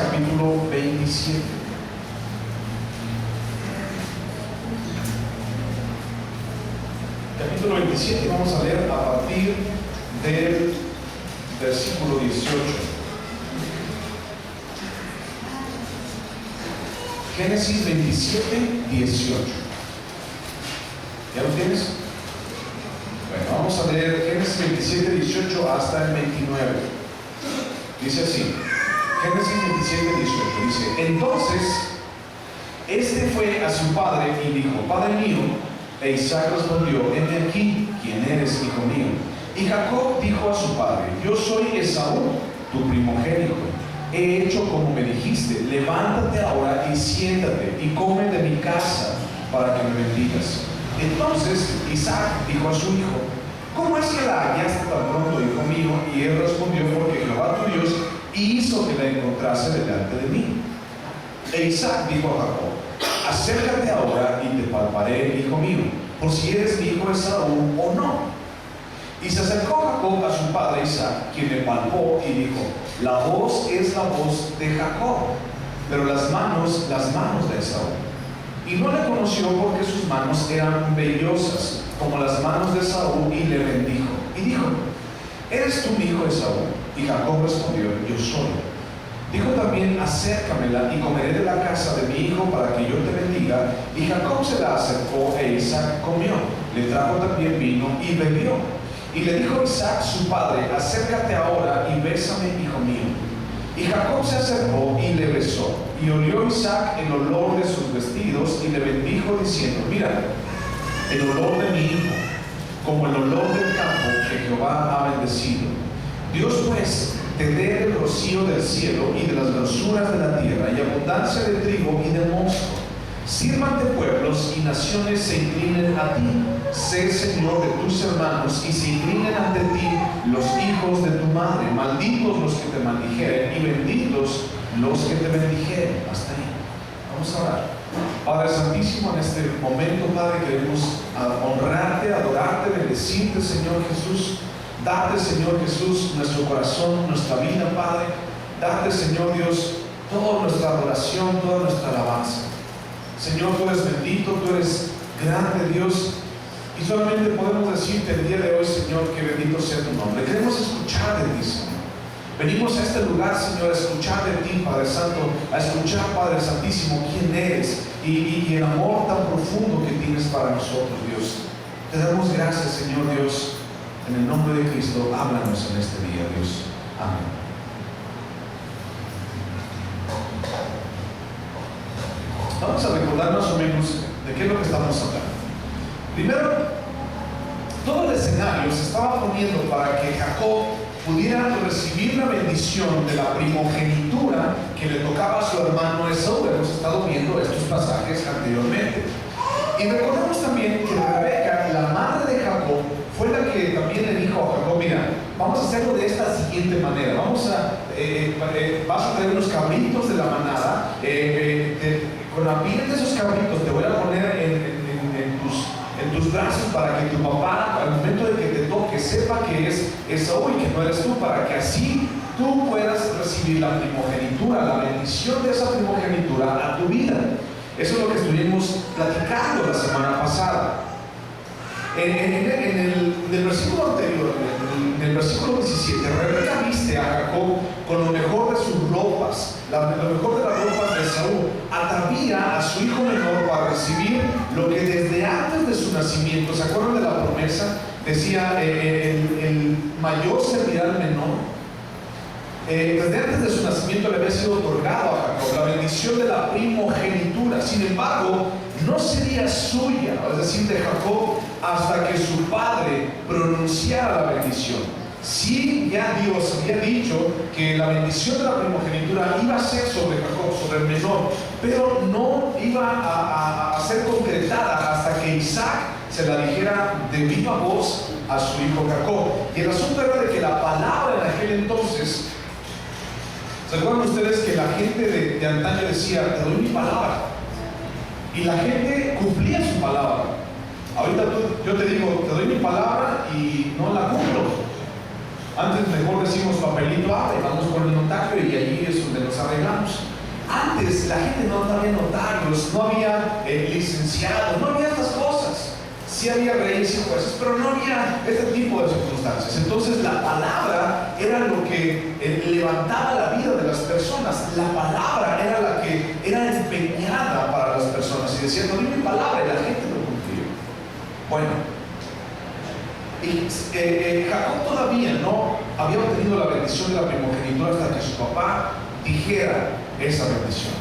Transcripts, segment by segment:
capítulo 27. Capítulo 27, vamos a leer a partir del versículo 18. Génesis 27, 18. ¿Ya lo tienes? Bueno, vamos a leer Génesis 27, 18 hasta el 29. Dice así, Génesis 27, 18. Dice, entonces, este fue a su padre y dijo, Padre mío. E Isaac respondió, heme aquí, ¿quién eres, hijo mío? Y Jacob dijo a su padre, yo soy Esaú, tu primogénito. He hecho como me dijiste, levántate ahora y siéntate y come de mi casa para que me bendigas. Entonces Isaac dijo a su hijo, ¿cómo es que la hallaste tan pronto, hijo mío? Y él respondió, porque Jehová tu Dios hizo que la encontrase delante de mí. E Isaac dijo a Jacob, acércate ahora y te palparé, hijo mío, por si eres mi hijo Esaú o no. Y se acercó Jacob a su padre Isaac, quien le palpó y dijo, la voz es la voz de Jacob, pero las manos de Esaú. Y no le conoció porque sus manos eran vellosas, como las manos de Esaú, y le bendijo. Y dijo, ¿eres tú mi hijo Esaú? Y Jacob respondió, yo soy. Dijo también, acércamela y comeré de la casa de mi hijo para que yo te bendiga. Y Jacob se la acercó e Isaac comió. Le trajo también vino y bebió. Y le dijo Isaac su padre, acércate ahora y bésame, hijo mío. Y Jacob se acercó y le besó. Y olió Isaac el olor de sus vestidos y le bendijo diciendo, mira, el olor de mi hijo, como el olor del campo que Jehová ha bendecido. Dios pues te dé el rocío del cielo y de las grosuras de la tierra y abundancia de trigo y de mosto. Sírvante pueblos y naciones se inclinen a ti. Sé Señor de tus hermanos y se inclinen ante ti los hijos de tu madre. Malditos los que te maldijeren y benditos los que te bendijeren. Hasta ahí. Vamos a orar. Padre Santísimo, en este momento, Padre, queremos honrarte, adorarte, bendecirte, Señor Jesús. Darte, Señor Jesús, nuestro corazón, nuestra vida, Padre. Darte, Señor Dios, toda nuestra adoración, toda nuestra alabanza. Señor, tú eres bendito, tú eres grande, Dios. Y solamente podemos decirte el día de hoy, Señor, que bendito sea tu nombre. Queremos escuchar de ti, Señor. Venimos a este lugar, Señor, a escuchar de ti, Padre Santo, a escuchar, Padre Santísimo, quién eres y el amor tan profundo que tienes para nosotros, Dios. Te damos gracias, Señor Dios. En el nombre de Cristo, háblanos en este día, Dios. Amén. Vamos a recordar más o menos de qué es lo que estamos hablando. Primero, todo el escenario se estaba poniendo para que Jacob pudiera recibir la bendición de la primogenitura que le tocaba a su hermano Esaú. Hemos estado viendo estos pasajes anteriormente. Y recordemos también que Rebeca, la madre de Jacob, fue la que también le dijo a Jacob, mira, vamos a hacerlo de esta siguiente manera. Vas a traer unos cabritos de la manada, con la piel de esos cabritos te voy a poner en tus brazos para que tu papá, al momento de que te toque, sepa que es Esaú y que no eres tú, para que así tú puedas recibir la primogenitura, la bendición de esa primogenitura a tu vida. Eso es lo que estuvimos platicando la semana pasada. En el versículo anterior, en el versículo 17, Rebeca viste a Jacob con lo mejor de sus ropas, lo mejor de las ropas de Esaú. Atavía a su hijo menor para recibir lo que desde antes de su nacimiento, ¿se acuerdan de la promesa? Decía, el mayor servirá al menor. Desde antes de su nacimiento le había sido otorgado a Jacob la bendición de la primogenitura. Sin embargo, no sería suya, es decir, de Jacob, hasta que su padre pronunciara la bendición. Sí, ya Dios había dicho que la bendición de la primogenitura iba a ser sobre Jacob, sobre el menor, pero no iba a ser concretada hasta que Isaac se la dijera de viva voz a su hijo Jacob. Y el asunto era de que la palabra en aquel entonces, ¿se acuerdan ustedes que la gente de antaño decía, te doy mi palabra? Y la gente cumplía su palabra. Ahorita yo te digo, te doy mi palabra y no la cumplo. Antes mejor decimos papelito, vamos con el notario y allí es donde nos arreglamos. Antes la gente no había notarios, no había licenciados, no había estas cosas. Sí había reyes y jueces, pero no había este tipo de circunstancias. Entonces la palabra era lo que levantaba la vida de las personas. La palabra era la que era empeñada para las personas. Y decían, no, mi palabra, y la gente lo cumplía. Bueno, y Jacob todavía no había obtenido la bendición de la primogenitura hasta que su papá dijera esa bendición.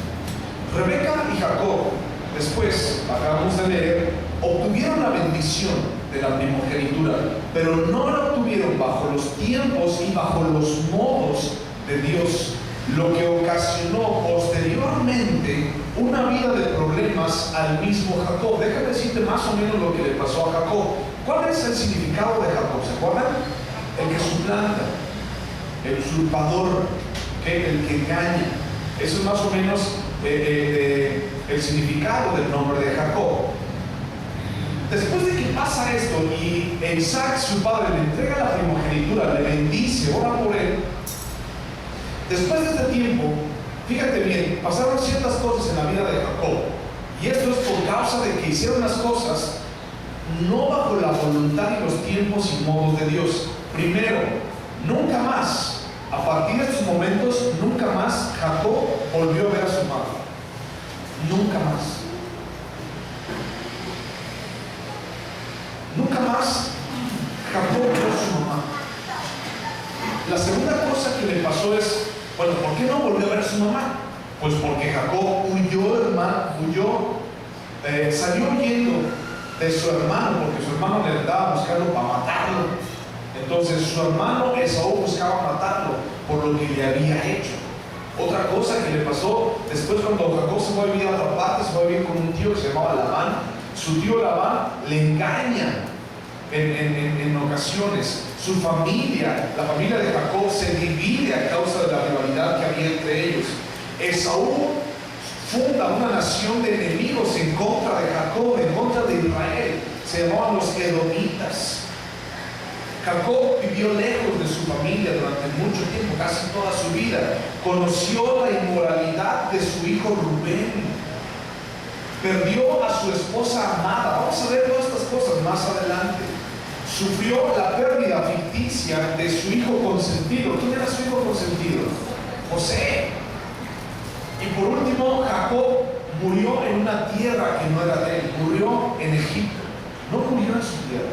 Rebeca y Jacob, después, acabamos de leer, obtuvieron la bendición de la primogenitura, pero no la obtuvieron bajo los tiempos y bajo los modos de Dios, lo que ocasionó posteriormente una vida de problemas al mismo Jacob. Déjame decirte más o menos lo que le pasó a Jacob. ¿Cuál es el significado de Jacob? ¿Se acuerdan? El que suplanta, el usurpador, el que engaña. Eso es más o menos el significado del nombre de Jacob. Después de que pasa esto y Isaac, su padre, le entrega la primogenitura, le bendice, ora por él. Después de este tiempo, fíjate bien, pasaron ciertas cosas en la vida de Jacob. Y esto es por causa de que hicieron las cosas no bajo la voluntad y los tiempos y modos de Dios. Primero, nunca más, a partir de estos momentos, nunca más Jacob volvió a ver a su madre. Nunca más. Nunca más Jacob vio a su mamá. La segunda cosa que le pasó es, bueno, ¿por qué no volvió a ver a su mamá? Pues porque Jacob salió huyendo de su hermano, porque su hermano le andaba buscando para matarlo. Entonces su hermano Esaú buscaba matarlo por lo que le había hecho. Otra cosa que le pasó después, cuando Jacob se fue a vivir a otra parte, se fue a vivir con un tío que se llamaba Labán. Su tío Labán le engaña en ocasiones. Su familia, la familia de Jacob, se divide a causa de la rivalidad que había entre ellos. Esaú funda una nación de enemigos en contra de Jacob, en contra de Israel. Se llamaban los edomitas. Jacob vivió lejos de su familia durante mucho tiempo, casi toda su vida. Conoció la inmoralidad de su hijo Rubén. Perdió a su esposa amada. Vamos a ver todas estas cosas más adelante. Sufrió la pérdida ficticia de su hijo consentido. ¿Quién era su hijo consentido? José. Y por último, Jacob murió en una tierra que no era de él. Murió en Egipto. No murió en su tierra.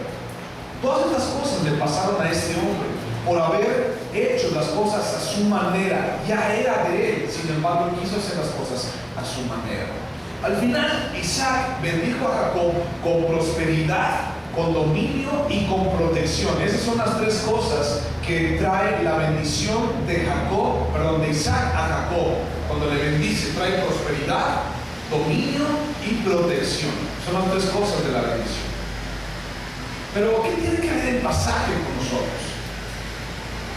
Todas estas cosas le pasaron a este hombre por haber hecho las cosas a su manera. Ya era de él, sin embargo quiso hacer las cosas a su manera. Al final, Isaac bendijo a Jacob con prosperidad, con dominio y con protección. Esas son las tres cosas que trae la bendición de Isaac a Jacob. Cuando le bendice, trae prosperidad, dominio y protección. Son las tres cosas de la bendición. Pero ¿qué tiene que ver el pasaje con nosotros?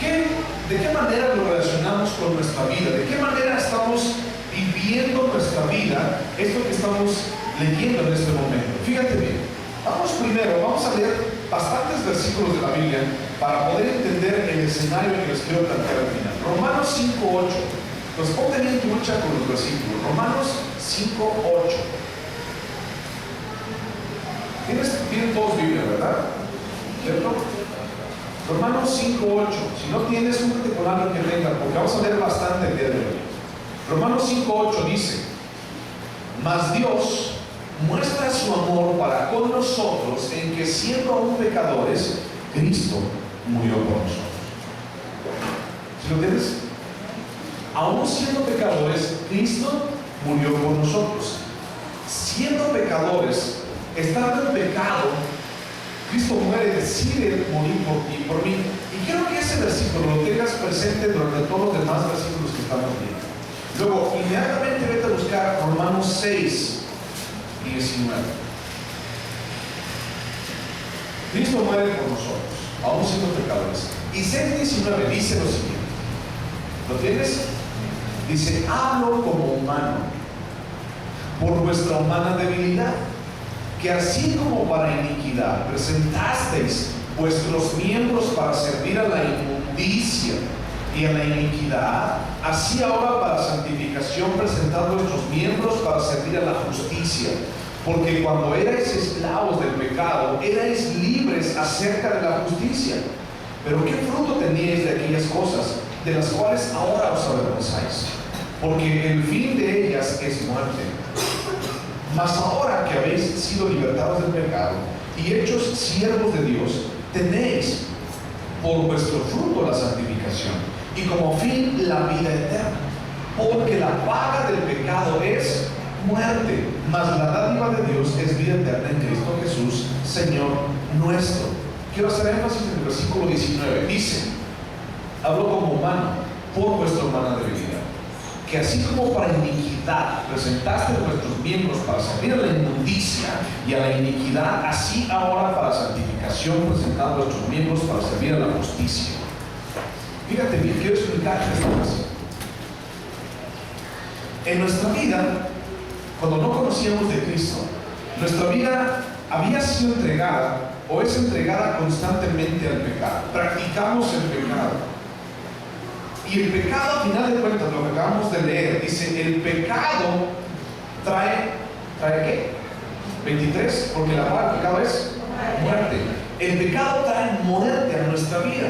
¿De qué manera lo relacionamos con nuestra vida? ¿De qué manera estamos viviendo nuestra vida? Esto que estamos leyendo en este momento. Fíjate bien. Vamos a leer bastantes versículos de la Biblia para poder entender el escenario que les quiero plantear al final. Romanos 5:8. Entonces ponte bien tu lucha con los versículos. Romanos 5:8. Tienen todos Biblia, ¿verdad? ¿Cierto? Romanos 5:8. Si no tienes, júntate con alguien que tenga, porque vamos a leer bastante el día de hoy. Romanos 5:8 dice: mas Dios muestra su amor para con nosotros en que, siendo aún pecadores, Cristo murió por nosotros. ¿Sí lo tienes? Aún siendo pecadores, Cristo murió por nosotros. Siendo pecadores, estando en pecado, Cristo muere, decide morir por ti y por mí. Y quiero que ese versículo lo tengas presente durante todos los demás versículos que estamos viendo. Luego, inmediatamente vete a buscar Romanos 6:19. Cristo muere por nosotros, aún siendo pecadores. Y 6:19 dice lo siguiente. ¿Lo tienes? Dice: hablo como humano, por vuestra humana debilidad, que así como para iniquidad presentasteis vuestros miembros para servir a la inmundicia y a la iniquidad, así ahora para santificación presentad vuestros miembros para servir a la justicia. Porque cuando erais esclavos del pecado, erais libres acerca de la justicia. Pero ¿qué fruto teníais de aquellas cosas, de las cuales ahora os avergonzáis? Porque el fin de ellas es muerte. Mas ahora que habéis sido libertados del pecado y hechos siervos de Dios, tenéis por vuestro fruto la santificación y como fin la vida eterna. Porque la paga del pecado es muerte, mas la dádiva de Dios es vida eterna en Cristo Jesús, Señor nuestro. Quiero hacer énfasis en el versículo 19. Dice, hablo como humano, por vuestra humana debilidad, que así como para iniquidad presentaste vuestros miembros para servir a la inmundicia y a la iniquidad, así ahora para santificación presentad vuestros miembros para servir a la justicia. Fíjate bien, quiero explicarte esta frase. En nuestra vida, cuando no conocíamos de Cristo, nuestra vida había sido entregada o es entregada constantemente al pecado. Practicamos el pecado. Y el pecado, al final de cuentas, lo que acabamos de leer, dice, el pecado ¿trae qué? 23, porque la paga del pecado es muerte. El pecado trae muerte a nuestra vida.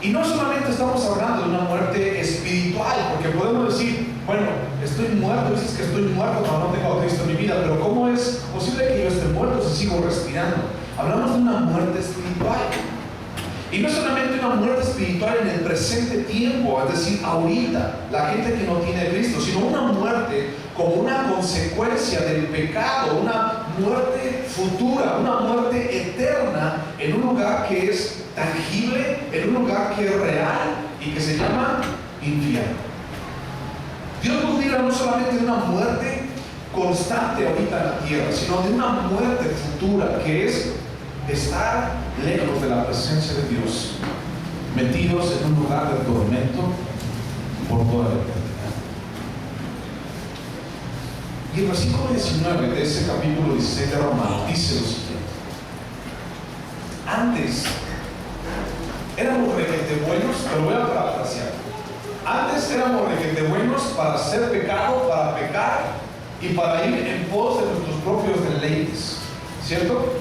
Y no solamente estamos hablando de una muerte espiritual, porque podemos decir, bueno, estoy muerto, dices que estoy muerto cuando no tengo a Cristo en mi vida, pero ¿cómo es posible que yo esté muerto si sigo respirando? Hablamos de una muerte espiritual. Y no solamente una muerte espiritual en el presente tiempo, es decir, ahorita, la gente que no tiene a Cristo, sino una muerte como una consecuencia del pecado, una muerte futura, una muerte eterna en un lugar que es tangible, en un lugar que es real y que se llama infierno. Dios nos libra no solamente de una muerte constante ahorita en la tierra, sino de una muerte futura que es estar lejos de la presencia de Dios, metidos en un lugar de tormento por toda la eternidad. Y el versículo 19 de ese capítulo 16 de Romanos dice lo siguiente: antes éramos requete buenos, pero voy a parafrasear. Antes éramos requete buenos para hacer pecado, para pecar y para ir en pos de nuestros propios deleites, ¿cierto?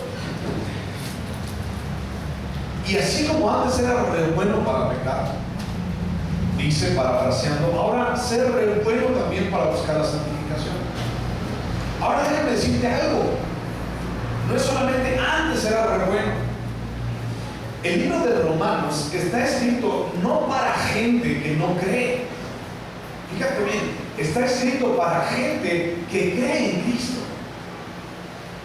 Y así como antes era re bueno para pecar, dice parafraseando, ahora ser re bueno también para buscar la santificación. Ahora déjame decirte algo, no es solamente antes era re bueno. El libro de Romanos está escrito no para gente que no cree. Fíjate bien, está escrito para gente que cree en Cristo.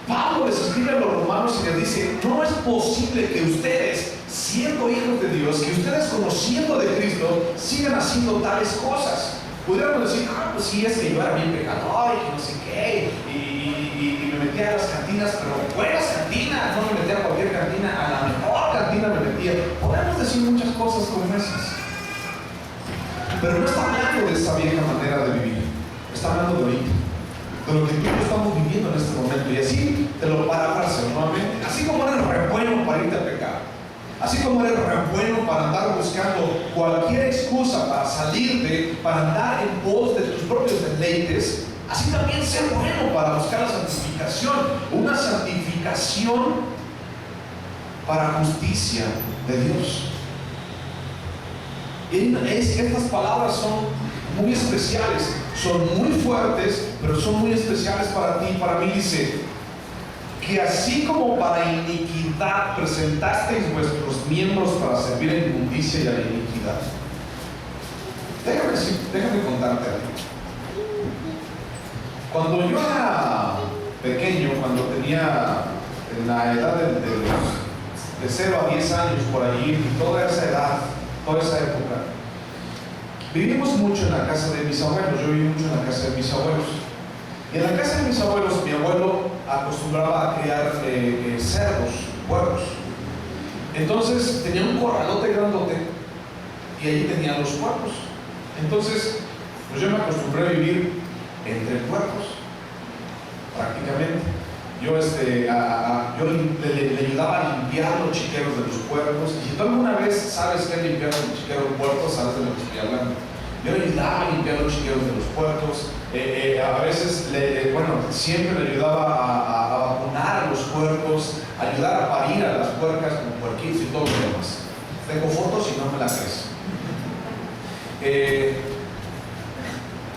Pablo les escribe a los romanos y les dice, no es posible que ustedes, siendo hijos de Dios, que ustedes conociendo de Cristo, sigan haciendo tales cosas. Pudiéramos decir, pues sí, es que yo era bien pecador y que no sé qué, y me metía a las cantinas, pero buenas cantinas, no me metía a cualquier cantina, a la mejor cantina me metía. Podemos decir muchas cosas como esas, pero no está hablando de esa vieja manera de vivir, está hablando de ahorita, de lo que tú y yo estamos viviendo en este momento. Y así te lo parafraseo nuevamente. Así como eres re bueno para irte a pecar, así como eres re bueno para andar buscando cualquier excusa para salirte, para andar en pos de tus propios deleites, así también sé bueno para buscar la santificación, una santificación para justicia de Dios. Estas palabras son muy especiales, son muy fuertes, pero son muy especiales para ti y para mí. Dice que así como para iniquidad presentasteis vuestros miembros para servir a inmundicia y a la iniquidad. Déjame contarte algo. Cuando yo era pequeño, cuando tenía en la edad de 0 a 10 años por allí, toda esa edad, toda esa época, vivimos mucho en la casa de mis abuelos. Yo viví mucho en la casa de mis abuelos. Y en la casa de mis abuelos, mi abuelo acostumbraba a criar cerdos, puercos. Entonces tenía un corralote grandote y allí tenía los puercos. Entonces, pues yo me acostumbré a vivir entre puercos, prácticamente. yo le ayudaba a limpiar los chiqueros de los puercos. Y si tú alguna vez sabes qué limpiar los chiqueros de los puercos, sabes de lo que estoy hablando. Yo le ayudaba a limpiar los chiqueros de los puercos. A veces, siempre le ayudaba a vacunar a los puercos, ayudar a parir a las puercas con puerquitos y todo lo demás. Tengo fotos y no me las crees.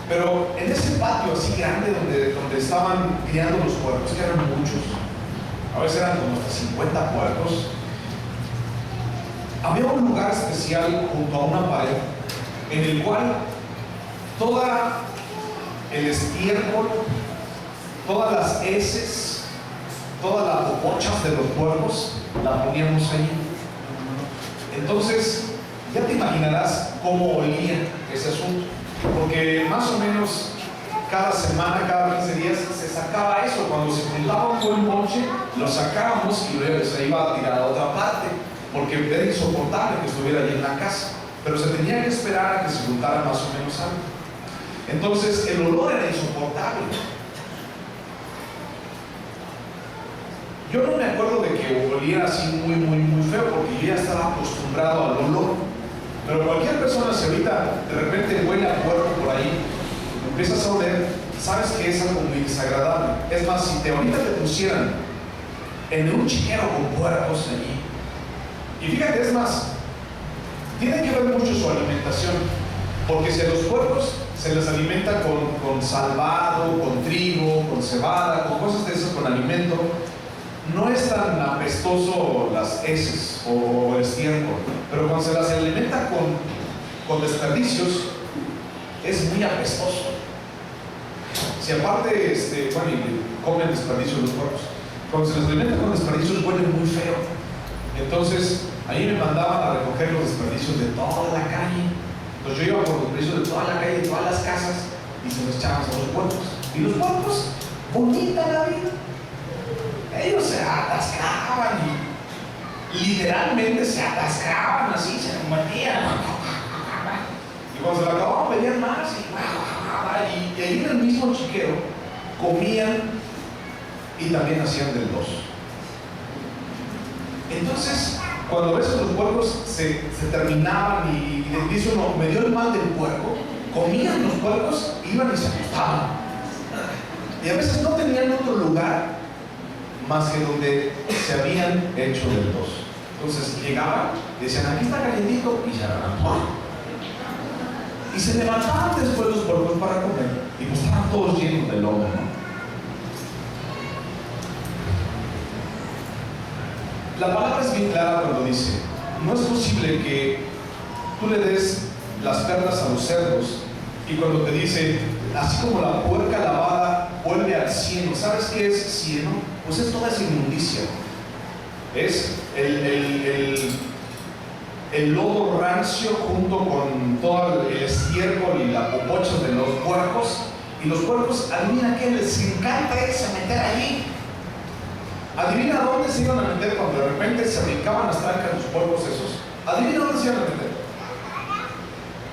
Pero en ese patio así grande donde estaban criando los puercos, que eran muchos, a veces eran como hasta 50 puercos, había un lugar especial junto a una pared en el cual toda el estiércol, todas las heces, todas las popochas de los puercos la poníamos ahí. Entonces ya te imaginarás cómo olía ese asunto, porque más o menos cada semana, cada 15 días se sacaba eso. Cuando se juntaba un buen bonche, lo sacábamos y luego se iba a tirar a otra parte, porque era insoportable que estuviera allí en la casa, pero se tenía que esperar a que se juntara más o menos algo. Entonces el olor era insoportable. Yo no me acuerdo de que oliera así muy feo, porque yo ya estaba acostumbrado al olor. Pero cualquier persona, si ahorita de repente huele a puerco por ahí, empiezas a oler, sabes que es algo muy desagradable. Es más, si ahorita te pusieran en un chiquero con puercos allí, y fíjate, es más, tiene que ver mucho su alimentación, porque si a los puercos se les alimenta con salvado, con trigo, con cebada, con cosas de esas, con alimento, no es tan apestoso las heces o el estiércol, pero cuando se las alimenta con desperdicios, es muy apestoso. Si aparte, comen desperdicios los puercos, cuando se les alimenta con desperdicios, huele muy feo. Entonces, ahí me mandaban a recoger los desperdicios de toda la calle. Entonces yo iba por los desperdicios de toda la calle, de todas las casas, y se los echaban a los puercos. Y los puercos, bonita la vida. Ellos se atascaban y literalmente se atascaban así, se metían. Y cuando se lo acababan pedían más y ahí en el mismo chiquero comían y también hacían del dos. Entonces, cuando a veces los puercos se terminaban y dice uno, me dio el mal del puerco, comían los puercos, iban y se acostaban. Y a veces no tenían otro lugar más que donde se habían hecho del dos. Entonces llegaban, decían, aquí está calientito, y se levantaban. Y se levantaban después los puercos para comer, y pues estaban todos llenos de lomo, ¿no? La palabra es bien clara cuando dice, no es posible que tú le des las perlas a los cerdos, y cuando te dice, así como la puerca lavada vuelve al cieno. ¿Sabes qué es cieno? Pues es toda esa inmundicia. Es el lodo rancio junto con todo el estiércol y la popocha de los puercos. Y los puercos, adivina qué, les encanta irse a meter allí. Adivina dónde se iban a meter cuando de repente se brincaban las trancas los puercos esos. Adivina dónde se iban a meter.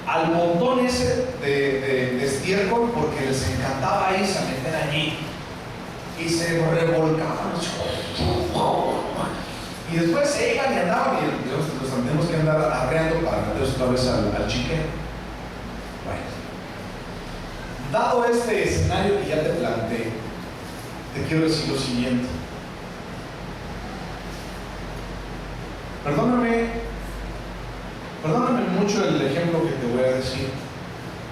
Al montón ese de estiércol, porque les encantaba irse a meter allí. Y se revolcaban. Y después se iban y andaban, y los tenemos que andar arreando para meterlos otra vez al chiquero. Bueno, dado este escenario que ya te planteé, te quiero decir lo siguiente. Perdóname mucho el ejemplo que te voy a decir,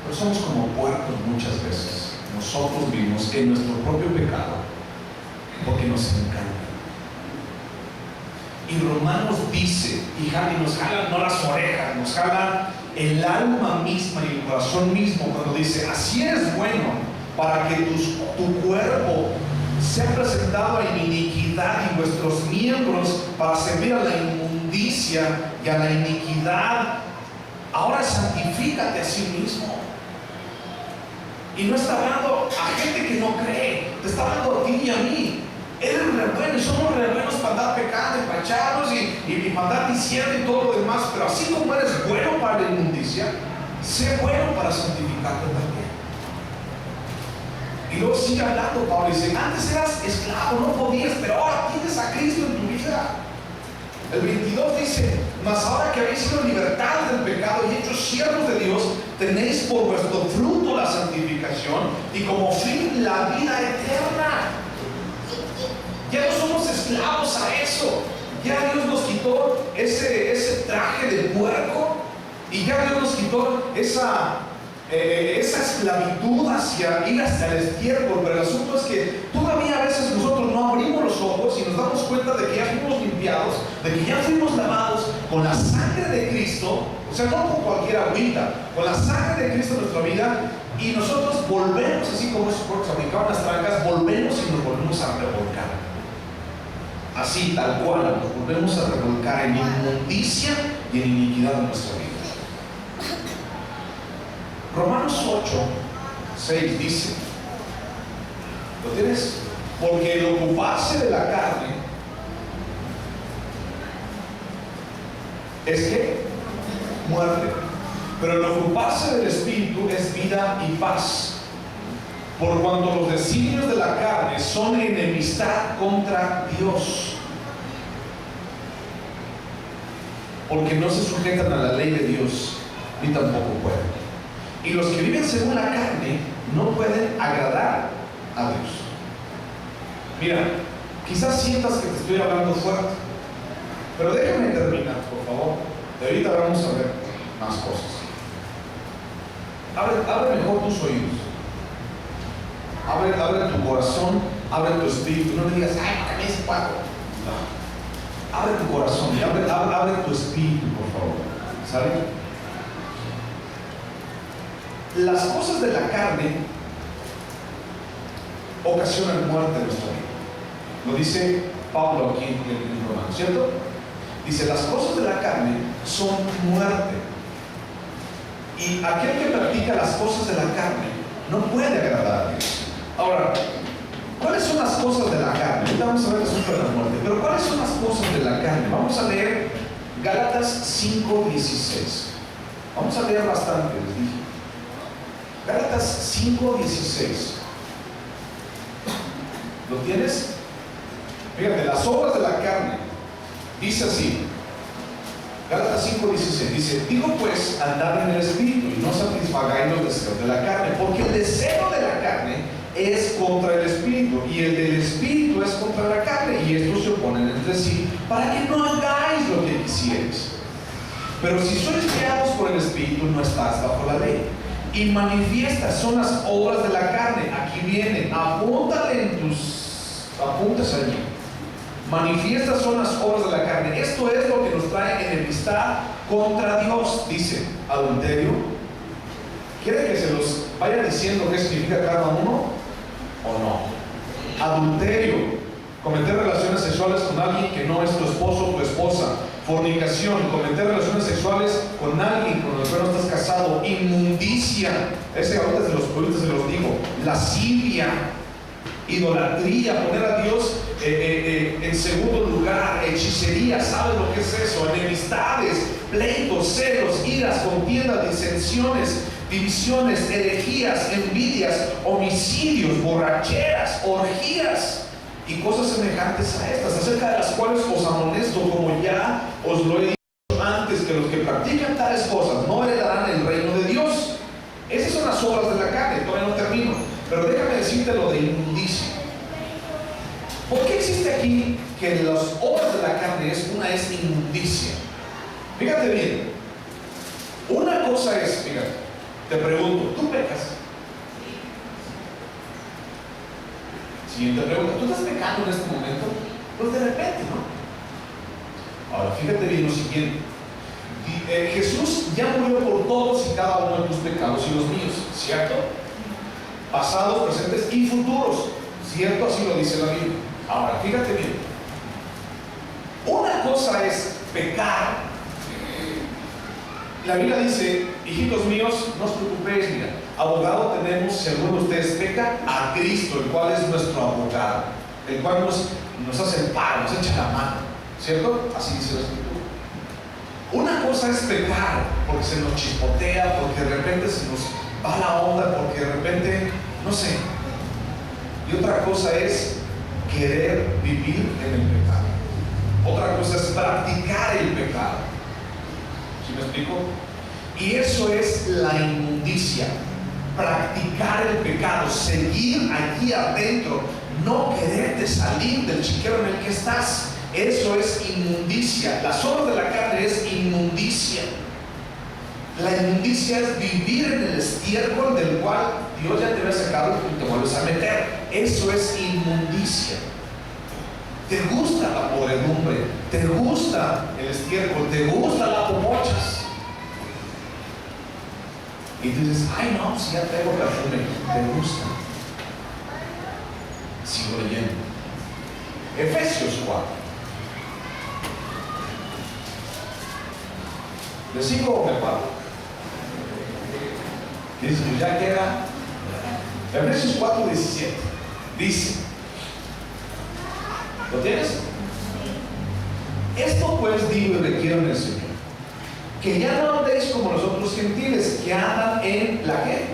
pero somos como puercos muchas veces. Nosotros vivimos en nuestro propio pecado porque nos encanta. Y Romanos dice, y nos jalan no las orejas, nos jalan el alma misma y el corazón mismo cuando dice, así es bueno para que tu cuerpo sea presentado en iniquidad y vuestros miembros para servir a la inmundicia y a la iniquidad. Ahora santifícate a sí mismo. Y no está hablando a gente que no cree, te está hablando a ti y a mí. Eres re bueno y somos re buenos para andar pecando, empachados y para andar diciendo y todo lo demás, pero así como eres bueno para la inmundicia, sé bueno para santificarte también. Y luego sigue hablando Pablo y dice, antes eras esclavo, no podías, pero ahora tienes a Cristo en tu vida. El 22 dice, mas ahora que habéis sido libertados del pecado y hechos siervos de Dios, tenéis por vuestro fruto la santificación y como fin la vida eterna. Ya no somos esclavos a eso. Ya Dios nos quitó ese traje de puerco y ya Dios nos quitó esa esclavitud hacia ir hasta el estiércol. Pero el asunto es que todavía a veces nosotros no abrimos los ojos y nos damos cuenta de que ya fuimos limpiados, de que ya fuimos lavados con la sangre de Cristo, o sea, no con cualquier agüita, con la sangre de Cristo en nuestra vida, y nosotros volvemos, así como esos porcos fabricaban las trancas, volvemos y nos volvemos a revolcar. Así, tal cual, nos volvemos a revolcar en inmundicia y en iniquidad de nuestra vida. Romanos 8:6 dice, ¿lo tienes? Porque el ocuparse de la carne es que muerte, pero el ocuparse del Espíritu es vida y paz. Por cuanto los designios de la carne son enemistad contra Dios, porque no se sujetan a la ley de Dios, ni tampoco pueden. Y los que viven según la carne no pueden agradar a Dios. Mira, quizás sientas que te estoy hablando fuerte, pero déjame terminar, por favor. De ahorita vamos a ver más cosas. Abre mejor tus oídos. Abre tu corazón, abre tu espíritu. No me digas, ay, ¿para qué me dice cuatro? No. Abre tu corazón y abre tu espíritu, por favor. ¿Sale? Las cosas de la carne ocasionan muerte en nuestra vida. Lo dice Pablo aquí en Romanos, ¿cierto? Dice, las cosas de la carne son muerte. Y aquel que practica las cosas de la carne no puede agradar a Dios. Ahora, ¿cuáles son las cosas de la carne? Ahorita vamos a ver el asunto de la muerte, pero ¿cuáles son las cosas de la carne? Vamos a leer Gálatas 5:16. Vamos a leer bastante, les dije. Gálatas 5:16. ¿Lo tienes? Fíjate, las obras de la carne. Dice así. Gálatas 5:16 dice, digo pues, andad en el Espíritu y no satisfagáis los deseos de la carne, porque el deseo de la carne es contra el Espíritu y el del Espíritu es contra la carne, y estos se oponen entre sí para que no hagáis lo que quisierais. Pero si sois guiados por el Espíritu, no estás bajo la ley. Y manifiestas son las obras de la carne. Aquí vienen, apúntale en tus apuntes allí. Manifiestas son las obras de la carne. Esto es lo que nos trae enemistad contra Dios. Dice, adulterio. ¿Quiere que se los vaya diciendo qué significa cada uno o no? Adulterio, cometer relaciones sexuales con alguien que no es tu esposo o tu esposa. Fornicación, cometer relaciones sexuales con alguien con el que no estás casado. Inmundicia, ese ahorita se los digo. Lascivia, idolatría, poner a Dios en segundo lugar. Hechicería, ¿sabes lo que es eso? Enemistades, pleitos, celos, iras, contiendas, disensiones, divisiones, herejías, envidias, homicidios, borracheras, orgías y cosas semejantes a estas, acerca de las cuales os amonesto, como ya os lo he dicho antes, que los que practican tales cosas no heredarán el reino de Dios. Esas son las obras de la carne. Todavía no termino, pero déjame decirte lo de inmundicia. ¿Por qué existe aquí que las obras de la carne es inmundicia? Fíjate bien. Una cosa es, fíjate, te pregunto, ¿tú pecas? Siguiente pregunta, ¿tú estás pecando en este momento? Pues de repente, ¿no? Ahora, fíjate bien lo siguiente. Jesús ya murió por todos y cada uno de tus pecados y los míos, ¿cierto? Pasados, presentes y futuros, ¿cierto? Así lo dice la Biblia. Ahora, fíjate bien. Una cosa es pecar. La Biblia dice, hijitos míos, no os preocupéis, mira, abogado tenemos, si alguno de ustedes peca, a Cristo, el cual es nuestro abogado, el cual nos hace el paro, nos echa la mano, ¿cierto? Así dice la Escritura. Una cosa es pecar, porque se nos chispotea, porque de repente se nos va la onda, porque de repente, no sé. y otra cosa es querer vivir en el pecado. Otra cosa es practicar el pecado. ¿Sí me explico? Y eso es la inmundicia. Practicar el pecado, seguir allí adentro, no quererte salir del chiquero en el que estás. Eso es inmundicia. Las obras de la carne es inmundicia. La inmundicia es vivir en el estiércol del cual Dios ya te había sacado y te vuelves a meter. Eso es inmundicia. Te gusta la podredumbre, te gusta el estiércol, te gusta la pomochas. Y tú dices, ay no, si ya tengo perfume, te gusta. Sigo leyendo. Efesios 4. ¿Le sigo o me paro? Dice, ya queda. Efesios 4:17. Dice, ¿lo tienes? Esto pues digo y requiero en el Señor, que ya no andéis como los otros gentiles que andan en la ¿qué?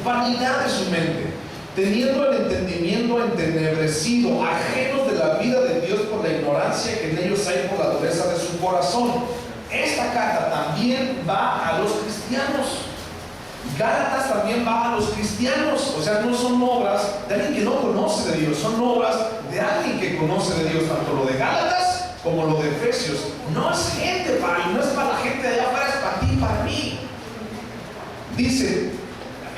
Vanidad de su mente, teniendo el entendimiento entenebrecido, ajenos de la vida de Dios por la ignorancia que en ellos hay por la dureza de su corazón. Esta carta también va a los cristianos. Gálatas también va a los cristianos. O sea, no son obras de alguien que no conoce de Dios, son obras de alguien que conoce de Dios. Tanto lo de Gálatas como lo de Efesios. No es gente para mí, no es para la gente de allá afuera, es para ti y para mí. Dice,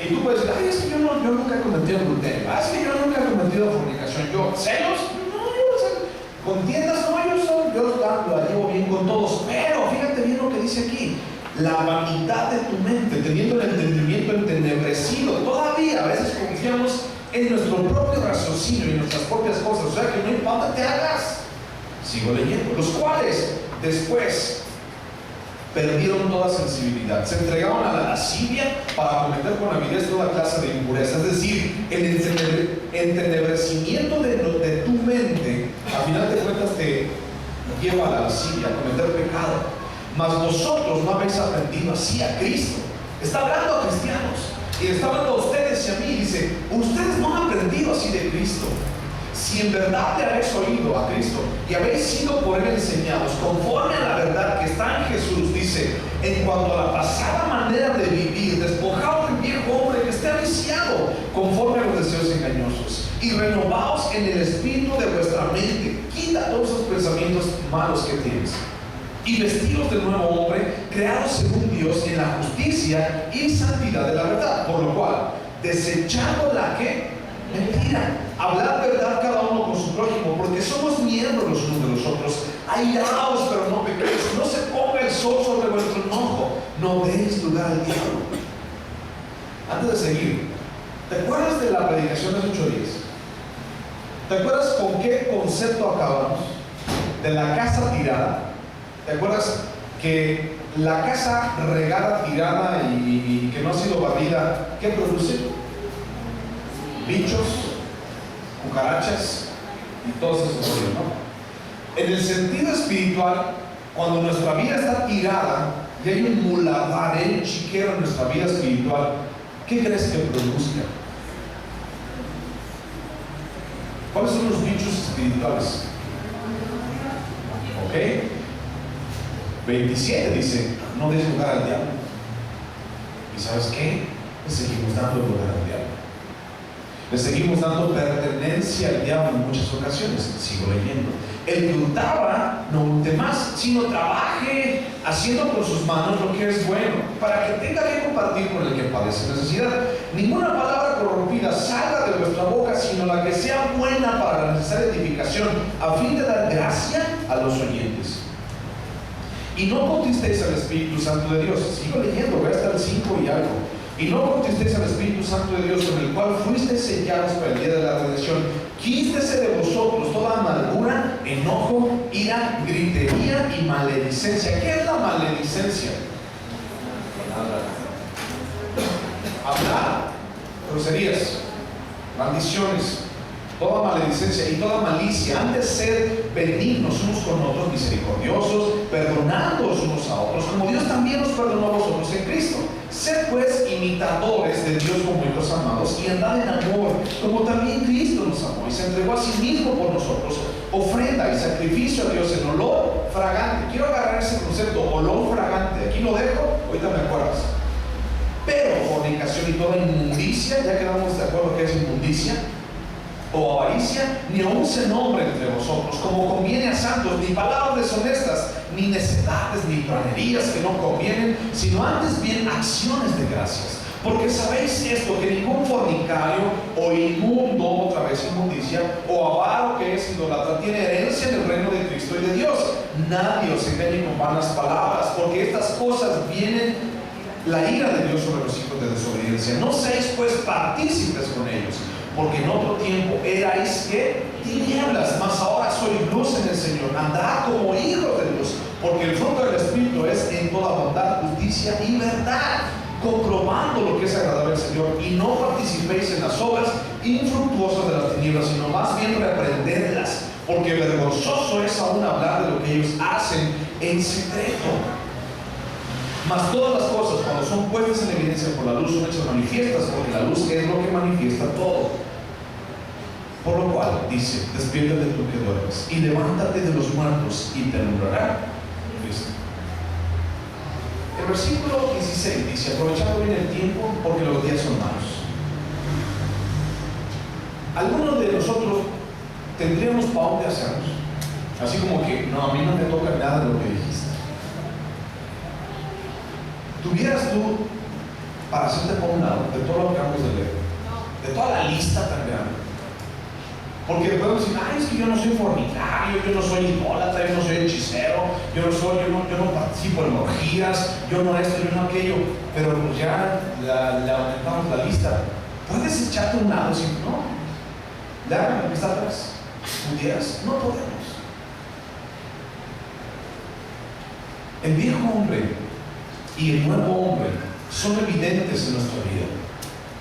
y tú puedes decir, ay, es que yo nunca he cometido adulterio, es que yo nunca he cometido fornicación. ¿Yo celos? No, yo contiendas, no, yo lo llevo bien con todos. Pero fíjate bien lo que dice aquí. La vanidad de tu mente, teniendo el entendimiento entenebrecido. Todavía a veces confiamos en nuestro propio raciocinio y en nuestras propias cosas. O sea que no importa te hagas. Sigo leyendo. Los cuales después perdieron toda sensibilidad, se entregaron a la lascivia para cometer con avidez toda clase de impureza. Es decir, el entenebrecimiento de tu mente, a final de cuentas, te lleva a la lascivia, a cometer pecado. Mas vosotros no habéis aprendido así a Cristo. Está hablando a cristianos y está hablando a ustedes y a mí. Dice, ustedes no han aprendido así de Cristo. Si en verdad le habéis oído a Cristo y habéis sido por él enseñados conforme a la verdad que está en Jesús, dice, en cuanto a la pasada manera de vivir, despojaos del viejo hombre que esté viciado conforme a los deseos engañosos y renovaos en el espíritu de vuestra mente. Quita todos esos pensamientos malos que tienes y vestidos del nuevo hombre, creados según Dios en la justicia y santidad de la verdad. Por lo cual, desechando la que mentira, hablar verdad cada uno con su prójimo, porque somos miembros los unos de los otros. Airaos, pero no pequéis. No se ponga el sol sobre vuestro enojo. No deis lugar al diablo. Antes de seguir, ¿te acuerdas de la predicación de hace 8 días? ¿Te acuerdas con qué concepto acabamos? De la casa tirada. ¿Te acuerdas que la casa regada, tirada y que no ha sido barrida, ¿qué produce? Bichos, cucarachas y todos esos cosas, ¿no? En el sentido espiritual, cuando nuestra vida está tirada y hay un muladar, un chiquero en nuestra vida espiritual, ¿qué crees que produzca? ¿Cuáles son los bichos espirituales? ¿Ok? 27 dice, no des lugar al diablo. ¿Y sabes qué? Le seguimos dando lugar al diablo. Le seguimos dando pertenencia al diablo en muchas ocasiones. Sigo leyendo. El que hurtaba, no hurte más, sino trabaje haciendo con sus manos lo que es bueno, para que tenga que compartir con el que padece necesidad. Ninguna palabra corrompida salga de vuestra boca, sino la que sea buena para la necesaria edificación, a fin de dar gracia a los oyentes. Y no contristéis al Espíritu Santo de Dios. Sigo leyendo, voy hasta el 5 y algo. Y no contristéis al Espíritu Santo de Dios, con el cual fuisteis sellados para el día de la redención. Quítese de vosotros toda amargura, enojo, ira, gritería y maledicencia. ¿Qué es la maledicencia? Hablar groserías, maldiciones, toda maledicencia y toda malicia. Antes sed benignos unos con otros, misericordiosos, perdonándoos unos a otros, como Dios también nos perdonó a vosotros en Cristo. Sed pues imitadores de Dios como hijos amados, y andad en amor, como también Cristo nos amó y se entregó a sí mismo por nosotros, ofrenda y sacrificio a Dios en olor fragante. Quiero agarrar ese concepto, olor fragante. Aquí lo dejo, ahorita me acuerdas. Pero fornicación y toda inmundicia, ya quedamos de acuerdo que es inmundicia, o avaricia, ni aun se nombre entre vosotros, como conviene a santos, ni palabras deshonestas, ni necedades, ni planerías que no convienen, sino antes bien acciones de gracias. Porque sabéis esto, que ningún fornicario o inmundo, otra vez inmundicia, o avaro que es idólatra, tiene herencia en el reino de Cristo y de Dios. Nadie os engañe con vanas palabras, porque estas cosas vienen la ira de Dios sobre los hijos de desobediencia. No seáis pues partícipes con ellos, porque en otro tiempo erais que tinieblas, mas ahora sois luz en el Señor. Andad como hijos de Dios, porque el fruto del Espíritu es en toda bondad, justicia y verdad, comprobando lo que es agradable al Señor, y no participéis en las obras infructuosas de las tinieblas, sino más bien reprendedlas, porque vergonzoso es aún hablar de lo que ellos hacen en secreto. Mas todas las cosas, cuando son puestas en evidencia por la luz, son hechas manifiestas, porque la luz es lo que manifiesta todo. Por lo cual, dice, despiértate tú que duermes, y levántate de los muertos, y te alumbrará Cristo. El versículo 16 dice, aprovechando bien el tiempo, porque los días son malos. Algunos de nosotros tendríamos para dónde hacernos, así como que, no, a mí no me toca nada de lo que dijiste. ¿Tuvieras tú para hacerte por un lado de todo lo que acabamos de leer, de toda la lista tan grande? Porque podemos decir, ay, es que yo no soy fornicario, yo no soy idólatra, yo no soy hechicero, yo no participo en orgías, yo no esto, yo no aquello. Pero pues ya le aumentamos la lista. ¿Puedes echarte a un lado y decir, no? Ya, lo que está atrás. ¿Pudieras? No podemos. El viejo hombre y el nuevo hombre son evidentes en nuestra vida.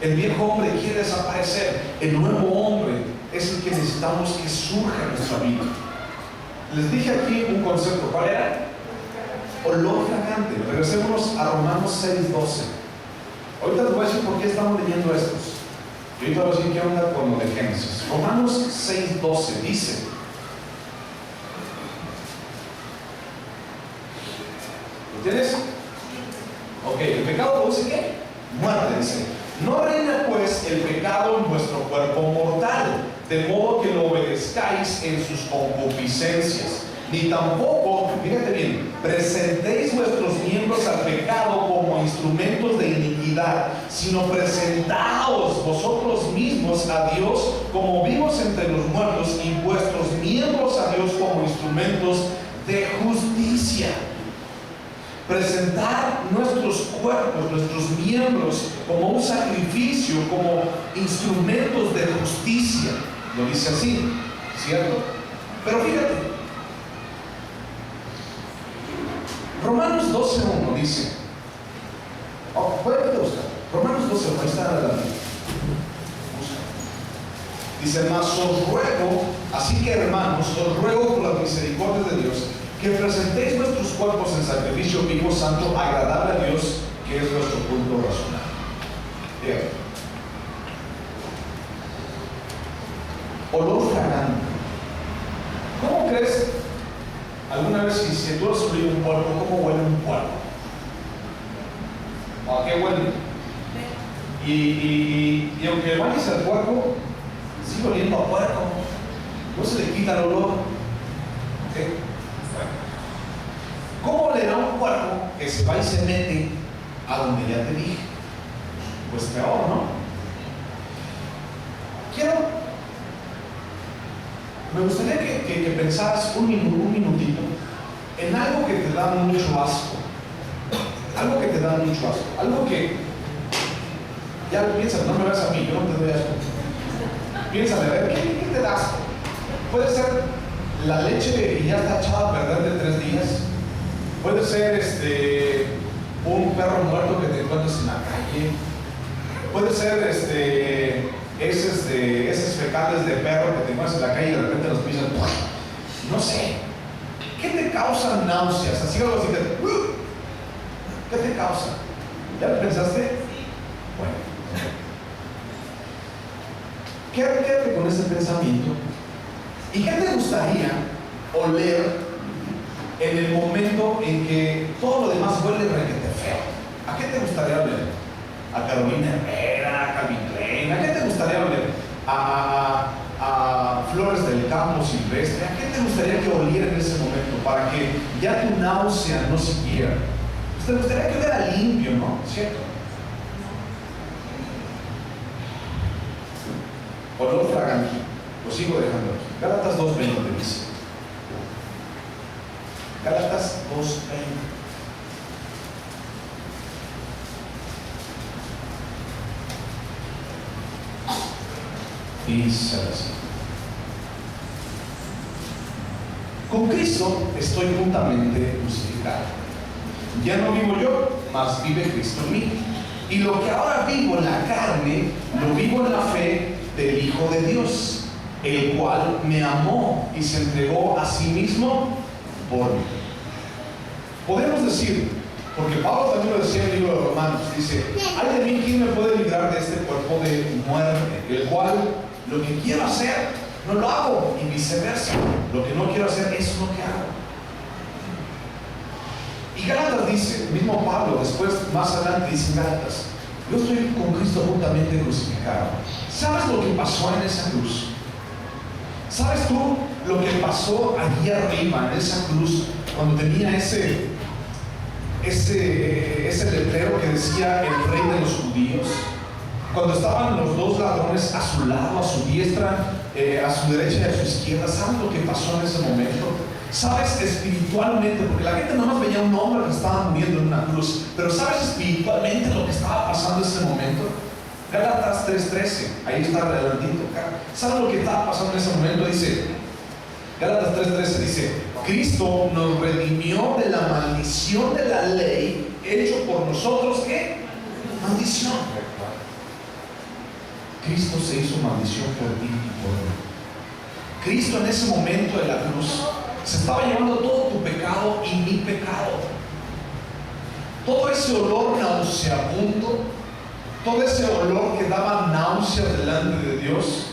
El viejo hombre quiere desaparecer, el nuevo hombre es el que necesitamos que surja en nuestra vida. Les dije aquí un concepto, ¿cuál era? Olor fragante. Regresémonos a Romanos 6:12. Ahorita les voy a decir por qué estamos leyendo estos. Y ahorita voy a decir qué onda con lo de Génesis. Romanos 6:12 dice: ¿lo tienes? Ok, el pecado produce ¿qué? Muerte, dice. No reina pues el pecado en vuestro cuerpo mortal, de modo que lo obedezcáis en sus concupiscencias, ni tampoco, fíjate bien, presentéis vuestros miembros al pecado como instrumentos de iniquidad, sino presentaos vosotros mismos a Dios como vivos entre los muertos, y vuestros miembros a Dios como instrumentos de justicia. Presentar nuestros cuerpos, nuestros miembros como un sacrificio, como instrumentos de justicia. Lo dice así, ¿cierto? Pero fíjate, Romanos 12:1 dice, pueden buscar, Romanos 12:1, ahí está adelante. Dice, mas os ruego, así que hermanos, os ruego por las misericordias de Dios, que presentéis vuestros cuerpos en sacrificio vivo, santo, agradable a Dios, que es nuestro culto racional. Bien. Olor fragante. ¿Cómo crees? ¿Alguna vez si tú has olido un puerco, cómo huele un puerco? ¿A qué huele? Y aunque vayas al puerco, sigue oliendo a puerco. No se le quita el olor. ¿Okay? ¿Cómo olerá un puerco que se va y se mete a donde ya te dije? Pues peor, ¿no? Me gustaría que pensaras un minutito en algo que te da mucho asco. Algo que te da mucho asco. Algo que, ya lo piensas, no me veas a mí, yo no te doy asco. Piénsale, a ver, ¿qué te da asco? Puede ser la leche que ya está echada a perder de 3 días. Puede ser un perro muerto que te encuentres en la calle. Puede ser heces fecales de perro que te encuentras en la calle y de repente los pisas. No sé. ¿Qué te causa náuseas? Así algo así que, ¿qué te causa? ¿Ya lo pensaste? Bueno. Quédate con ese pensamiento. ¿Y qué te gustaría oler en el momento en que todo lo demás huele requete feo? ¿A qué te gustaría oler? ¿A Carolina Herrera? ¿A Calvin Klein? ¿A qué te gustaría oler? ¿A flores del campo silvestre? ¿A qué te gustaría que oliera en ese momento para que ya tu náusea no siguiera? Pues te gustaría que oliera limpio, ¿no? ¿Cierto? Olor fragante. Lo sigo dejando aquí. Gálatas 2:20 dice. Gálatas 2:20. Dice así. Con Cristo estoy juntamente crucificado. Ya no vivo yo, mas vive Cristo en mí. Y lo que ahora vivo en la carne, lo vivo en la fe del Hijo de Dios, el cual me amó y se entregó a sí mismo por mí. Podemos decir, porque Pablo también lo decía en el libro de Romanos, dice: ay de mí, ¿quién me puede librar de este cuerpo de muerte? El cual, lo que quiero hacer, no lo hago, y viceversa. Lo que no quiero hacer, eso es lo que hago. Y Gálatas dice, el mismo Pablo, después, más adelante, dice en Gálatas: yo estoy con Cristo juntamente crucificado. ¿Sabes lo que pasó en esa cruz? ¿Sabes tú lo que pasó allí arriba, en esa cruz, cuando tenía ese letrero que decía el rey de los judíos? Cuando estaban los dos ladrones a su lado, a su diestra, a su derecha y a su izquierda. ¿Sabes lo que pasó en ese momento? ¿Sabes espiritualmente? Porque la gente nomás veía un hombre que estaba muriendo en una cruz, pero ¿sabes espiritualmente lo que estaba pasando en ese momento? Gálatas 3:13, ahí está adelantito acá. ¿Sabes lo que estaba pasando en ese momento? Dice, Gálatas 3:13 dice: Cristo nos redimió de la maldición de la ley, hecho por nosotros, ¿qué? Maldición. Cristo se hizo maldición por ti y por mí. Cristo en ese momento de la cruz se estaba llevando todo tu pecado y mi pecado. Todo ese olor nauseabundo, todo ese olor que daba náusea delante de Dios,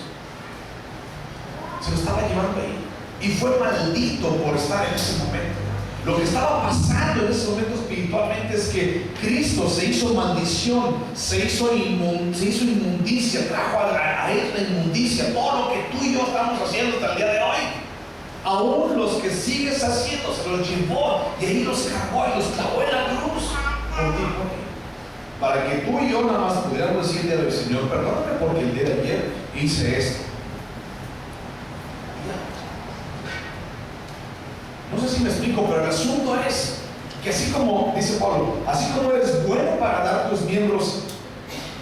se lo estaba llevando ahí. Y fue maldito por estar en ese momento. Lo que estaba pasando en ese momento espiritualmente es que Cristo se hizo maldición, se hizo inmundicia, trajo a él la inmundicia, todo lo que tú y yo estamos haciendo hasta el día de hoy. Aún los que sigues haciendo, se los llevó y ahí los cargó y los clavó en la cruz por ti, por mí. Para que tú y yo nada más pudiéramos decirle al Señor: perdóname porque el día de ayer hice esto. No sé si me explico, pero el asunto es que así como, dice Pablo, así como eres bueno para dar tus miembros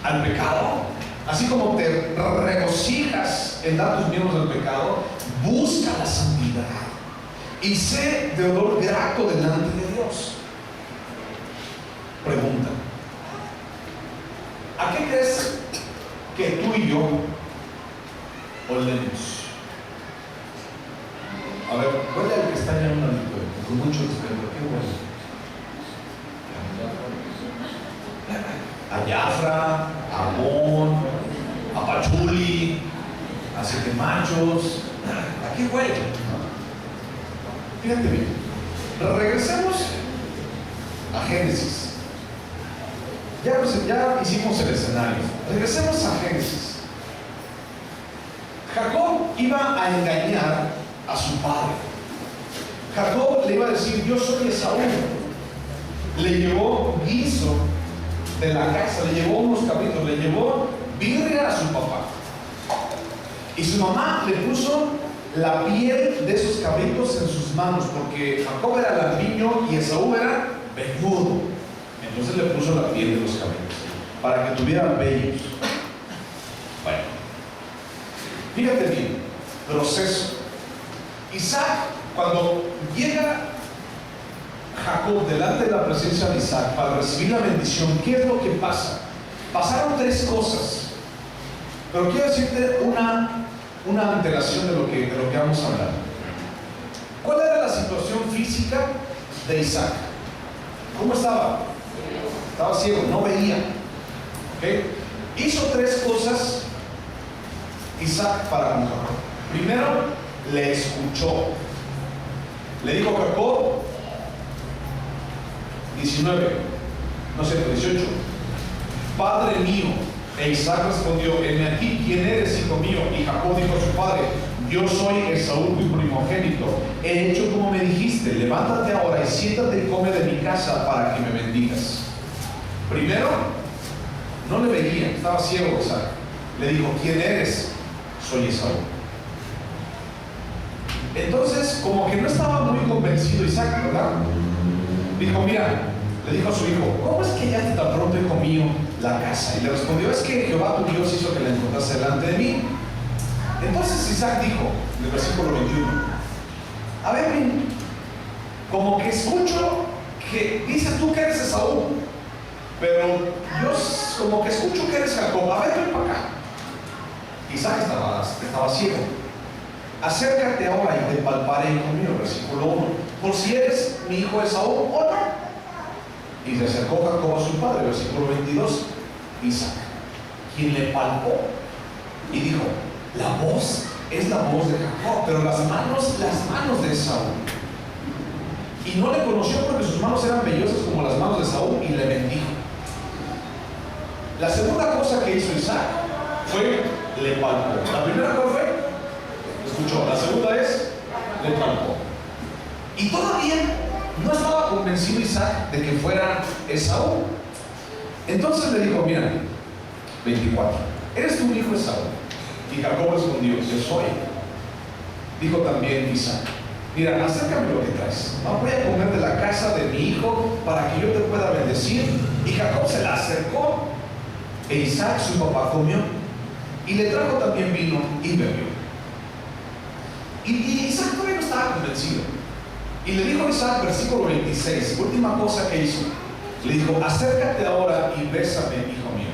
al pecado, así como te regocijas en dar tus miembros al pecado, busca la santidad y sé de olor grato delante de Dios. Pregunta: ¿a qué crees que tú y yo olemos? A ver, huele al que está allá un ladito, con mucho respeto. ¿Qué huele? A Jafra, a Bon, a Pachuli, a Siete Machos. ¿A qué huele? Fíjate bien. Regresemos a Génesis. Ya hicimos el escenario. Regresemos a Génesis. Jacob iba a engañar a su padre. Jacob le iba a decir: yo soy Esaú. Le llevó guiso de la casa, le llevó unos cabritos, le llevó birria a su papá. Y su mamá le puso la piel de esos cabritos en sus manos, porque Jacob era lampiño y Esaú era velludo. Entonces le puso la piel de los cabritos para que tuvieran vellos. Bueno, fíjate bien, proceso. Isaac, cuando llega Jacob delante de la presencia de Isaac para recibir la bendición, ¿qué es lo que pasa? Pasaron tres cosas. Pero quiero decirte una antelación de lo que vamos a hablar. ¿Cuál era la situación física de Isaac? ¿Cómo estaba? Estaba ciego, no veía. ¿Okay? Hizo 3 cosas Isaac para con Jacob. Primero, le escuchó. Le dijo a Jacob, 18: Padre mío. E Isaac respondió: heme aquí, ¿quién eres, hijo mío? Y Jacob dijo a su padre: yo soy Esaú, tu primogénito. He hecho como me dijiste. Levántate ahora y siéntate y come de mi casa para que me bendigas. Primero, no le veía, estaba ciego Isaac. Le dijo: ¿quién eres? Soy Esaú. Entonces, como que no estaba muy convencido Isaac, ¿verdad? Dijo: mira, le dijo a su hijo: ¿cómo es que ya tan pronto, hijo mío, la casa? Y le respondió: es que Jehová tu Dios hizo que la encontrase delante de mí. Entonces Isaac dijo, en el versículo 21, a ver, como que escucho que dices tú que eres Esaú, pero yo como que escucho que eres Jacob. A ver, ven para acá. Isaac estaba ciego. Acércate ahora y te palparé, hijo mío, versículo 1, por si eres mi hijo Esaú o no. Y se acercó Jacob a su padre, versículo 22, Isaac, quien le palpó y dijo: la voz es la voz de Jacob, pero las manos de Esaú. Y no le conoció porque sus manos eran vellosas como las manos de Esaú, y le bendijo. La segunda cosa que hizo Isaac fue le palpó. La primera cosa fue escuchó, la segunda es le palpó. Y todavía no estaba convencido Isaac de que fuera Esaú. Entonces le dijo: mira, 24, ¿eres tu hijo Esaú? Y Jacob respondió: yo soy. Dijo también Isaac: mira, acércame lo que traes. Voy a comer de la casa de mi hijo para que yo te pueda bendecir. Y Jacob se la acercó, e Isaac su papá comió, y le trajo también vino y bebió. Y Isaac todavía no estaba convencido. Y le dijo a Isaac, versículo 26, última cosa que hizo, le dijo: acércate ahora y bésame, hijo mío.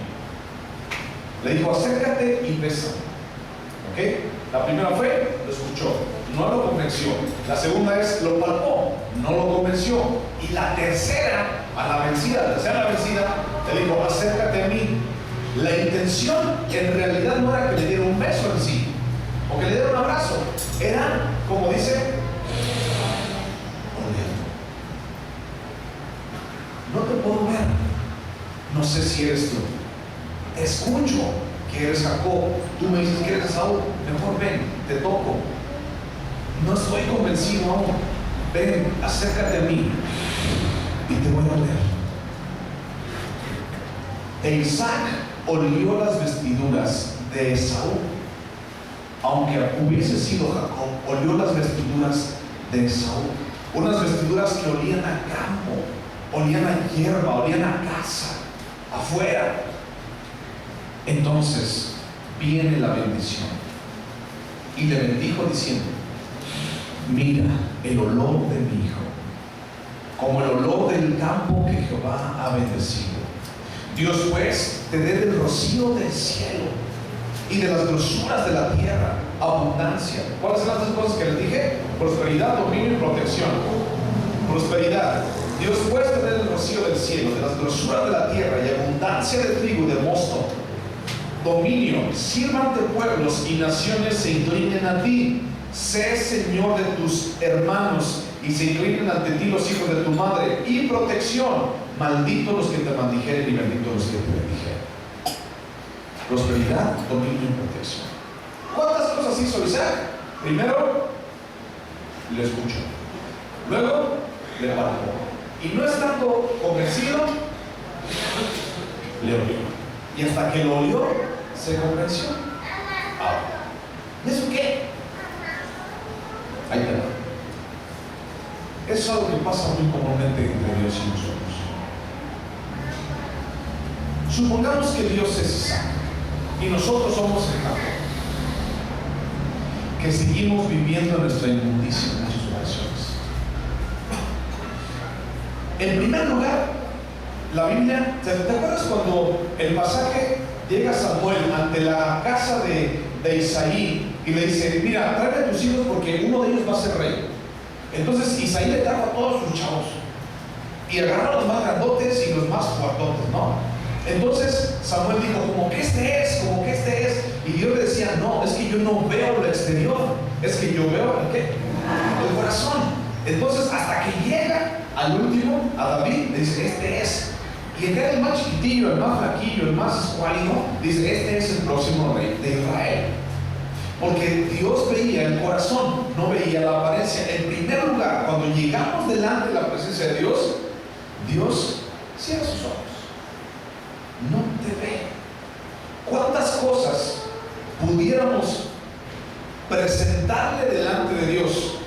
Le dijo: acércate y bésame. ¿Ok? La primera fue, lo escuchó, no lo convenció. La segunda es, lo palpó, no lo convenció. Y la tercera vencida, le dijo: acércate a mí. La intención en realidad no era que le diera un beso en sí, o que le diera un abrazo. Era, como dice, no te puedo ver, no sé si eres tú, escucho que eres Jacob, tú me dices que eres Esaú, mejor ven, te toco, no estoy convencido aún, ven, acércate a mí y te voy a oler. E Isaac olió las vestiduras de Esaú, aunque hubiese sido Jacob, olió las vestiduras de Esaú, unas vestiduras que olían a campo, olían a hierba, olían a casa, afuera. Entonces viene la bendición, y le bendijo diciendo: mira el olor de mi hijo, como el olor del campo que Jehová ha bendecido. Dios pues te dé del rocío del cielo y de las grosuras de la tierra abundancia. ¿Cuáles son las 3 cosas que les dije? Prosperidad, dominio y protección. Prosperidad. Dios pues te dé del rocío del cielo, de las grosuras de la tierra y abundancia de trigo y de mosto. Dominio. Sírvante pueblos y naciones se inclinen a ti. Sé Señor de tus hermanos y se inclinen ante ti los hijos de tu madre. Y protección. Malditos los que te maldijeren y benditos los que te bendijeren. Prosperidad, dominio y protección. ¿Cuántas cosas hizo Isaac? Primero, le escuchó. Luego, le palpó. Y no estando convencido, le olió. Y hasta que lo olió, se convenció. Ahora, ¿y eso qué? Ahí te va. Eso es algo que pasa muy comúnmente entre Dios y nosotros. Supongamos que Dios es Isaac y nosotros somos el Jacob, que seguimos viviendo nuestra inmundicia en muchas ocasiones. En primer lugar, la Biblia, ¿te acuerdas cuando el pasaje llega Samuel ante la casa de Isaí y le dice: mira, tráeme a tus hijos porque uno de ellos va a ser rey. Entonces Isaí le trajo a todos sus chavos y agarró a los más grandotes y los más fuertotes, ¿no? Entonces Samuel dijo: como que este es, como que este es. Y Dios le decía: no, es que yo no veo lo exterior, es que yo veo ¿el qué? El corazón. Entonces hasta que llega al último, a David, le dice: este es. Y el el más chiquitillo, el más flaquillo, el más escuálido, dice: este es el próximo rey de Israel. Porque Dios veía el corazón, no veía la apariencia. En primer lugar, cuando llegamos delante de la presencia de Dios, Dios cierra sus ojos, no te ve. ¿Cuántas cosas pudiéramos presentarle delante de Dios?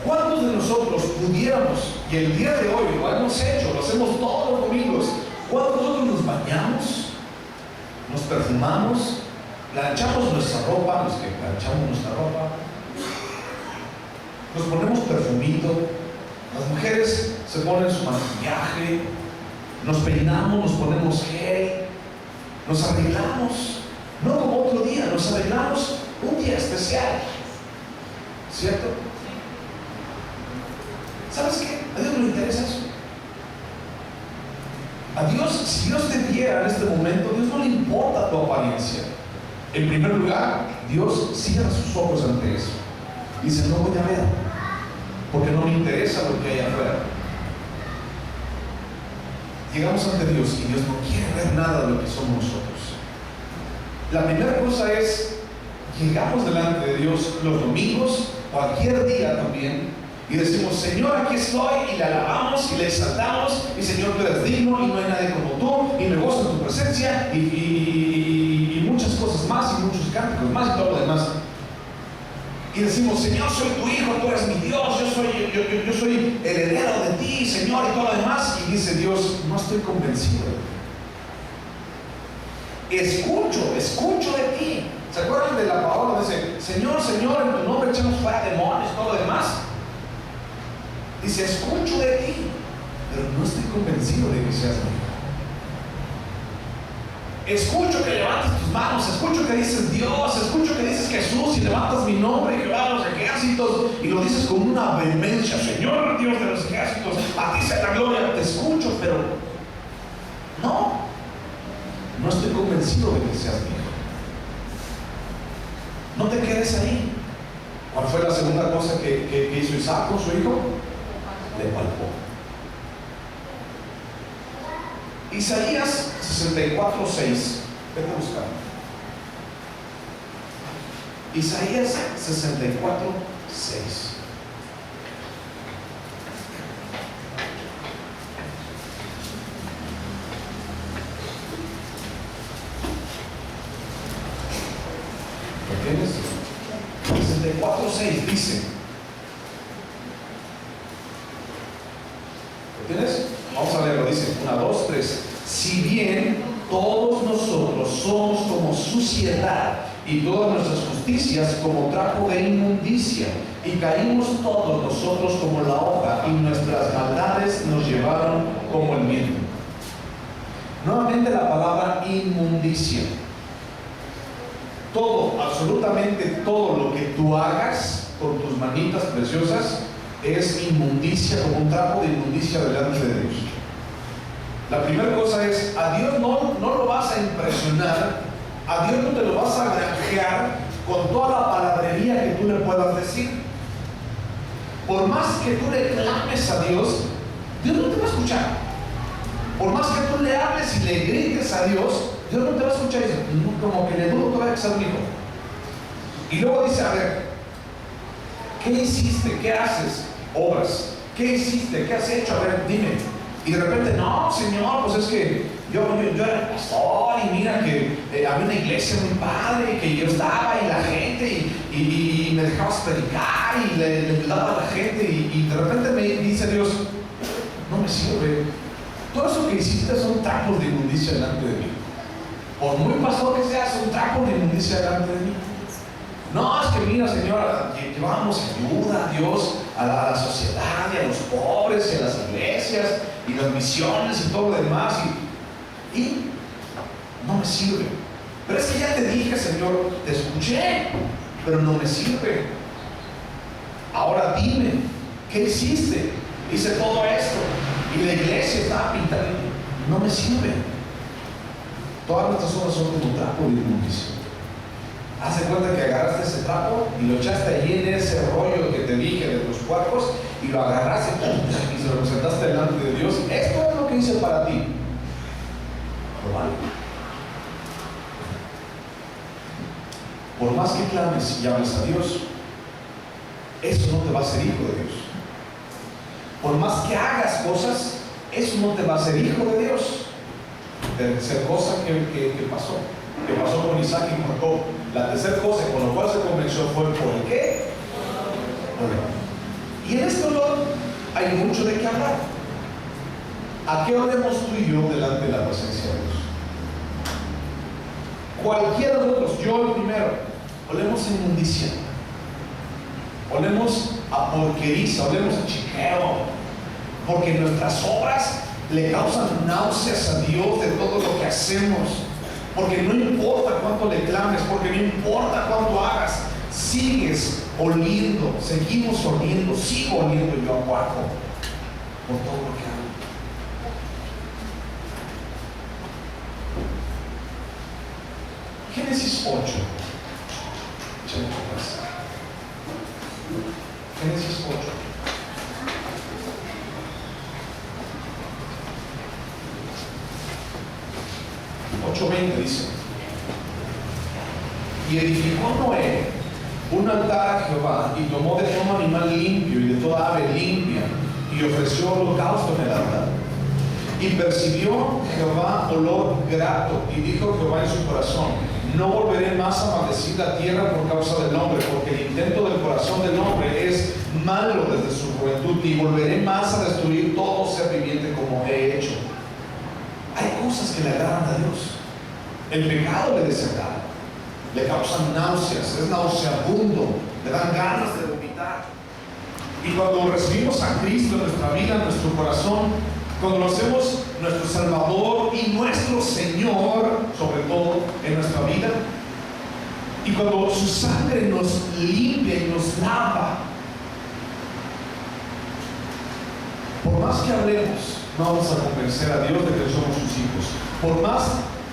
¿Cuántos de nosotros pudiéramos, y el día de hoy lo hemos hecho, lo hacemos todos los domingos, cuántos de nosotros nos bañamos, nos perfumamos, planchamos nuestra ropa, los que planchamos nuestra ropa, nos ponemos perfumito, las mujeres se ponen su maquillaje, nos peinamos, nos ponemos gel, nos arreglamos, no como otro día, nos arreglamos un día especial, ¿cierto? ¿Sabes qué? A Dios no le interesa eso. A Dios, si Dios te viera en este momento, a Dios no le importa tu apariencia. En primer lugar, Dios cierra sus ojos ante eso. Dice: no voy a ver, porque no me interesa lo que hay afuera. Llegamos ante Dios y Dios no quiere ver nada de lo que somos nosotros. La primera cosa es, llegamos delante de Dios los domingos, cualquier día también, y decimos: Señor, aquí estoy, y le alabamos y le exaltamos, y Señor, tú eres digno y no hay nadie como tú, y me gozo en tu presencia, y muchas cosas más, y muchos cánticos más, y todo lo demás. Y decimos: Señor, soy tu hijo, tú eres mi Dios, yo soy el heredero de ti, Señor, y todo lo demás. Y dice Dios: no estoy convencido. Escucho de ti. ¿Se acuerdan de la parábola? Dice: Señor, Señor, en tu nombre echamos fuera demonios, todo lo demás. Dice: escucho de ti, pero no estoy convencido de que seas mi hijo. Escucho que levantas tus manos, escucho que dices Dios, escucho que dices Jesús, y levantas mi nombre, Jehová de los ejércitos, y lo dices con una vehemencia: Señor Dios de los ejércitos, a ti sea la gloria. Te escucho, pero no estoy convencido de que seas mi hijo. No te quedes ahí. ¿Cuál fue la segunda cosa que hizo Isaac con su hijo? Le palpó. Isaías 64:6. Vete a buscar. Isaías 64:6. ¿Lo tienes? 64:6 dice. ¿Lo tienes? Vamos a leerlo. Dice: 1, 2, 3. Si bien todos nosotros somos como suciedad, y todas nuestras justicias como trapo de inmundicia, y caímos todos nosotros como la hoja, y nuestras maldades nos llevaron como el viento. Nuevamente la palabra inmundicia. Todo, absolutamente todo lo que tú hagas con tus manitas preciosas es inmundicia, como un trapo de inmundicia delante de Dios. La primera cosa es: a Dios no lo vas a impresionar, a Dios no te lo vas a granjear con toda la palabrería que tú le puedas decir. Por más que tú le clames a Dios, Dios no te va a escuchar. Por más que tú le hables y le grites a Dios, Dios no te va a escuchar. Y dice: como que le dudo todavía que sea un hijo. Y luego dice: a ver, ¿qué hiciste? ¿Qué haces? Obras. ¿Qué hiciste? ¿Qué has hecho? A ver, dime. Y de repente: no, Señor, pues es que yo era pastor, y mira que había una iglesia muy padre, que yo estaba, y la gente, y me dejabas predicar, y le ayudaba a la gente, y de repente me dice Dios: no me sirve. Todo eso que hiciste son trapos de inmundicia delante de mí. Por muy pastor que seas, son trapos de inmundicia delante de mí. No, es que mira, Señor, llevamos ayuda a Dios, a la sociedad, y a los pobres, y a las iglesias, y las misiones, y todo lo demás, y no me sirve. Pero es que ya te dije, Señor, te escuché, pero no me sirve. Ahora dime, ¿qué hiciste? Hice todo esto y la iglesia está pintada. No me sirve. Todas nuestras obras son como trapo de inmundicia. Haz de cuenta que agarraste ese trapo y lo echaste allí en ese rollo que te dije de los cuartos y lo agarraste y se lo presentaste delante de Dios. Esto es lo que hice para ti. Lo vale. Por más que clames y hables a Dios, eso no te va a hacer hijo de Dios. Por más que hagas cosas, eso no te va a hacer hijo de Dios. Tercera cosa que pasó con Isaac y Jacob. La tercera cosa con la cual se convenció fue por el qué. Y en esto hay mucho de qué hablar. ¿A qué oremos tú y yo delante de la presencia de Dios? Cualquiera de nosotros, yo el primero, olemos a inmundicia, olemos a porqueriza, olemos a chiqueo, porque nuestras obras le causan náuseas a Dios de todo lo que hacemos. Porque no importa cuánto le clames, porque no importa cuánto hagas, sigues oliendo, seguimos oliendo, sigo oliendo yo a cuarto por todo lo que hago. Génesis 8. Génesis 8. Dice: y edificó Noé un altar a Jehová y tomó de todo animal limpio y de toda ave limpia y ofreció holocausto en el altar. Y percibió Jehová olor grato y dijo Jehová en su corazón: no volveré más a maldecir la tierra por causa del hombre, porque el intento del corazón del hombre es malo desde su juventud, ni volveré más a destruir todo ser viviente como he hecho. Hay cosas que le agradan a Dios. El pecado le desagrada, le causan náuseas, es nauseabundo, le dan ganas de vomitar. Y cuando recibimos a Cristo en nuestra vida, en nuestro corazón, cuando lo hacemos nuestro Salvador y nuestro Señor, sobre todo en nuestra vida, y cuando su sangre nos limpia y nos lava, por más que hablemos, no vamos a convencer a Dios de que somos sus hijos. Por más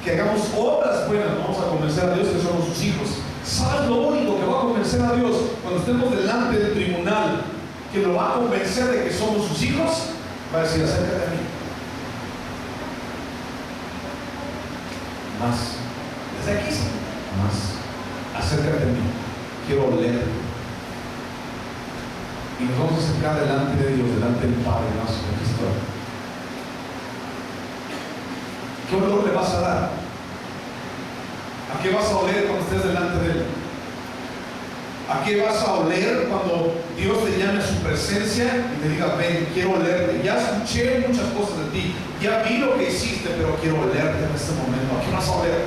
que hagamos obras buenas, no vamos a convencer a Dios que somos sus hijos. ¿Sabes lo único que va a convencer a Dios cuando estemos delante del tribunal? Que lo va a convencer de que somos sus hijos. Va a decir: acércate a mí. Más. Desde aquí sí. Más. Acércate a mí. Quiero oler. Y nos vamos a acercar delante de Dios, delante del Padre nuestro, de Cristo. ¿Qué olor le vas a dar? ¿A qué vas a oler cuando estés delante de Él? ¿A qué vas a oler cuando Dios te llame a su presencia y te diga: ven, quiero olerte? Ya escuché muchas cosas de ti, ya vi lo que hiciste, pero quiero olerte en este momento. ¿A qué vas a oler?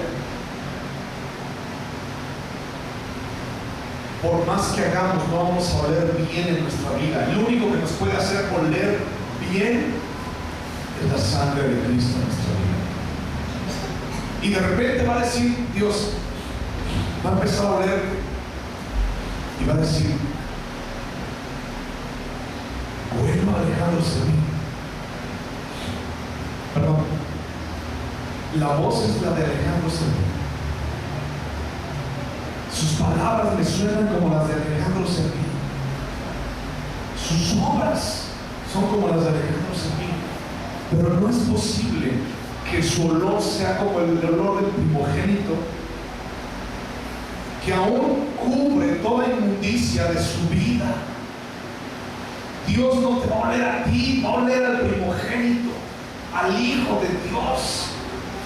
Por más que hagamos, no vamos a oler bien en nuestra vida. Lo único que nos puede hacer oler bien es la sangre de Cristo en nuestra vida. Y de repente va a decir Dios, va a empezar a oler y va a decir: bueno, Alejandro Servín. Perdón, la voz es la de Alejandro Servín. Sus palabras me suenan como las de Alejandro Servín. Sus obras son como las de Alejandro Servín. Pero no es posible que su olor sea como el olor del primogénito, que aún cubre toda inmundicia de su vida. Dios no te va a oler a ti, va a oler al primogénito, al Hijo de Dios.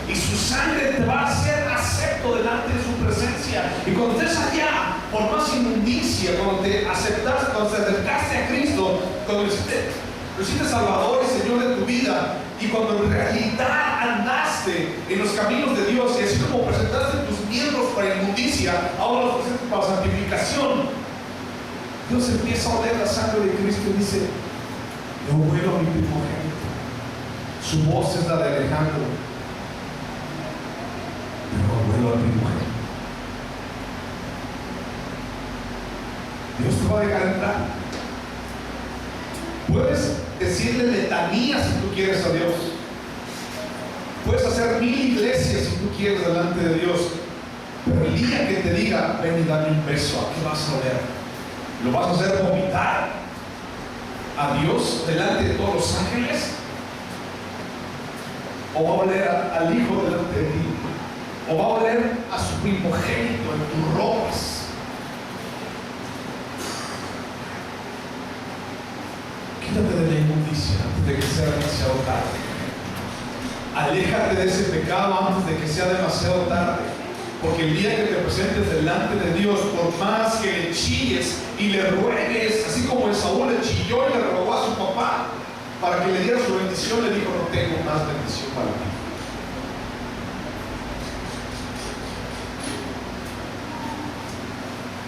Y su sangre te va a hacer acepto delante de su presencia. Y cuando estés allá, por más inmundicia, cuando te aceptaste, cuando te acercaste a Cristo, cuando lo hiciste Salvador y Señor de tu vida, y cuando en realidad andaste en los caminos de Dios, y así como presentaste tus miembros para inmundicia, ahora los presentas para santificación, Dios empieza a oler la sangre de Cristo y dice: yo huelo a mi primogénito. Su voz es la de Alejandro, pero huelo al primogénito. Dios te va a dejar entrar. Puedes decirle letanías si tú quieres a Dios. Puedes hacer 1000 iglesias si tú quieres delante de Dios. Pero el día que te diga, ven y dame un beso, ¿a qué vas a oler? ¿Lo vas a hacer vomitar a Dios delante de todos los ángeles? ¿O va a oler al Hijo delante de ti? ¿O va a oler a su primogénito en tus ropas? Quítate de la inmundicia antes de que sea demasiado tarde. Aléjate de ese pecado antes de que sea demasiado tarde. Porque el día que te presentes delante de Dios, por más que le chilles y le ruegues, así como Esaú le chilló y le rogó a su papá para que le diera su bendición, le dijo: no tengo más bendición para ti.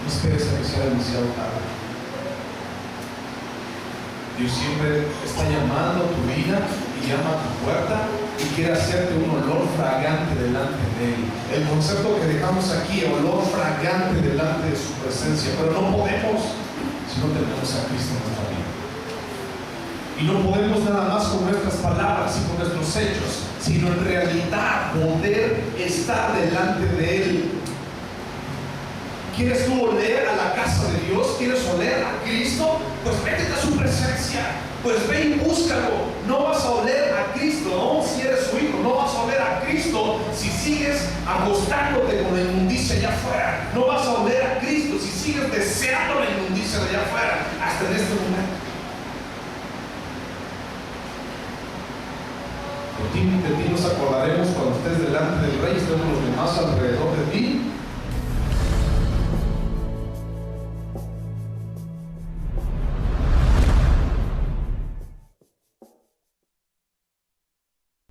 No esperes a que sea demasiado tarde. Dios siempre está llamando a tu vida y llama a tu puerta y quiere hacerte un olor fragante delante de Él. El concepto que dejamos aquí, olor fragante delante de su presencia. Pero no podemos si no tenemos a Cristo en nuestra vida. Y no podemos nada más con nuestras palabras y con nuestros hechos, sino en realidad poder estar delante de Él. ¿Quieres tú oler a la casa de Dios? ¿Quieres oler a Cristo? Pues métete a su presencia. Pues ve y búscalo. No vas a oler a Cristo, no, si eres su hijo. No vas a oler a Cristo si sigues acostándote con la inmundicia allá afuera. No vas a oler a Cristo si sigues deseando la inmundicia de allá afuera. Hasta en este momento. De ti nos acordaremos cuando estés delante del Rey, estemos los demás alrededor